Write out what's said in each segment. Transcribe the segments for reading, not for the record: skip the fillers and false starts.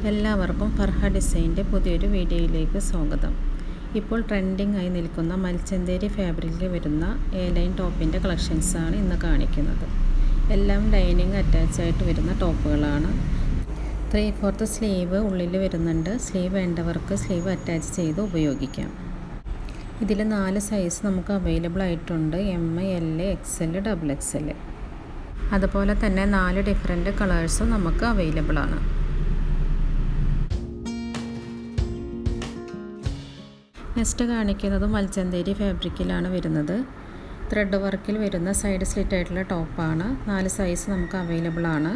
എല്ലാവർക്കും ഫർഹ ഡിസൈൻ്റെ പുതിയൊരു വീഡിയോയിലേക്ക് സ്വാഗതം. ഇപ്പോൾ ട്രെൻഡിങ് ആയി നിൽക്കുന്ന മൽച്ചന്തേരി ഫാബ്രിക്കിൽ വരുന്ന എ ലൈൻ ടോപ്പിൻ്റെ കളക്ഷൻസാണ് ഇന്ന് കാണിക്കുന്നത്. എല്ലാം ലൈനിങ് അറ്റാച്ചായിട്ട് വരുന്ന ടോപ്പുകളാണ്. 3/4 സ്ലീവ് ഉള്ളിൽ വരുന്നുണ്ട്. സ്ലീവ് വേണ്ടവർക്ക് സ്ലീവ് അറ്റാച്ച് ചെയ്ത് ഉപയോഗിക്കാം. ഇതിൽ 4 സൈസ് നമുക്ക് അവൈലബിൾ ആയിട്ടുണ്ട്. M, L, XL, XXL. അതുപോലെ തന്നെ 4 ഡിഫറെൻറ്റ് കളേഴ്സും നമുക്ക് അവൈലബിൾ ആണ്. നെക്സ്റ്റ് കാണിക്കുന്നത് മൽച്ചന്തേരി ഫാബ്രിക്കിലാണ് വരുന്നത്. ത്രെഡ് വർക്കിൽ വരുന്ന സൈഡ് സ്ലിറ്റ് ആയിട്ടുള്ള ടോപ്പാണ്. 4 സൈസ് നമുക്ക് അവൈലബിൾ ആണ്.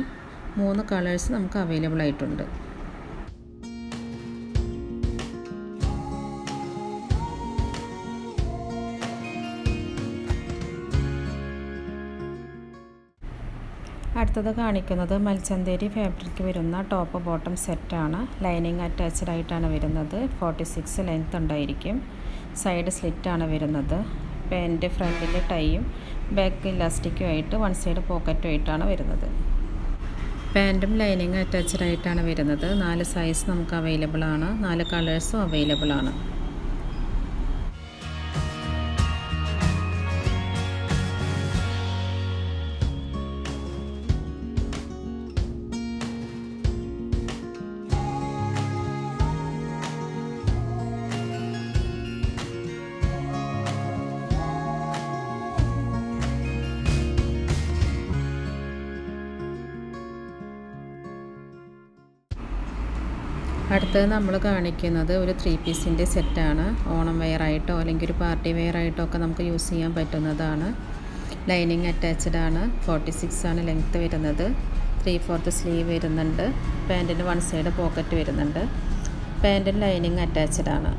3 കളേഴ്സ് നമുക്ക് അവൈലബിൾ ആയിട്ടുണ്ട്. അടുത്തത് കാണിക്കുന്നത് മൽച്ചന്തേരി ഫാബ്രിക് വരുന്ന ടോപ്പ് ബോട്ടം സെറ്റാണ്. ലൈനിങ് അറ്റാച്ച്ഡ് ആയിട്ടാണ് വരുന്നത്. 46 ലെങ്ത് ഉണ്ടായിരിക്കും. സൈഡ് സ്ലിറ്റാണ് വരുന്നത്. പാൻറ്റ് ഫ്രണ്ടിൽ ടൈയും ബാക്ക് ഇലാസ്റ്റിക്കും ആയിട്ട് 1 സൈഡ് പോക്കറ്റും ആയിട്ടാണ് വരുന്നത്. പാൻറ്റും ലൈനിങ് അറ്റാച്ച്ഡ് ആയിട്ടാണ് വരുന്നത്. 4 സൈസ് നമുക്ക് അവൈലബിൾ ആണ്. 4 കളേഴ്സും അവൈലബിൾ ആണ്. അടുത്തത് നമ്മൾ കാണിക്കുന്നത് ഒരു 3 പീസിൻ്റെ സെറ്റാണ്. ഓണം വെയറായിട്ടോ അല്ലെങ്കിൽ ഒരു പാർട്ടി വെയറായിട്ടോ ഒക്കെ നമുക്ക് യൂസ് ചെയ്യാൻ പറ്റുന്നതാണ്. ലൈനിങ് അറ്റാച്ച്ഡ് ആണ്. 46 ആണ് ലെങ്ത്ത് വരുന്നത്. 3/4 സ്ലീവ് വരുന്നുണ്ട്. പാൻറ്റിന് 1 സൈഡ് പോക്കറ്റ് വരുന്നുണ്ട്. പാൻറ്റിന് ലൈനിങ് അറ്റാച്ച്ഡ് ആണ്.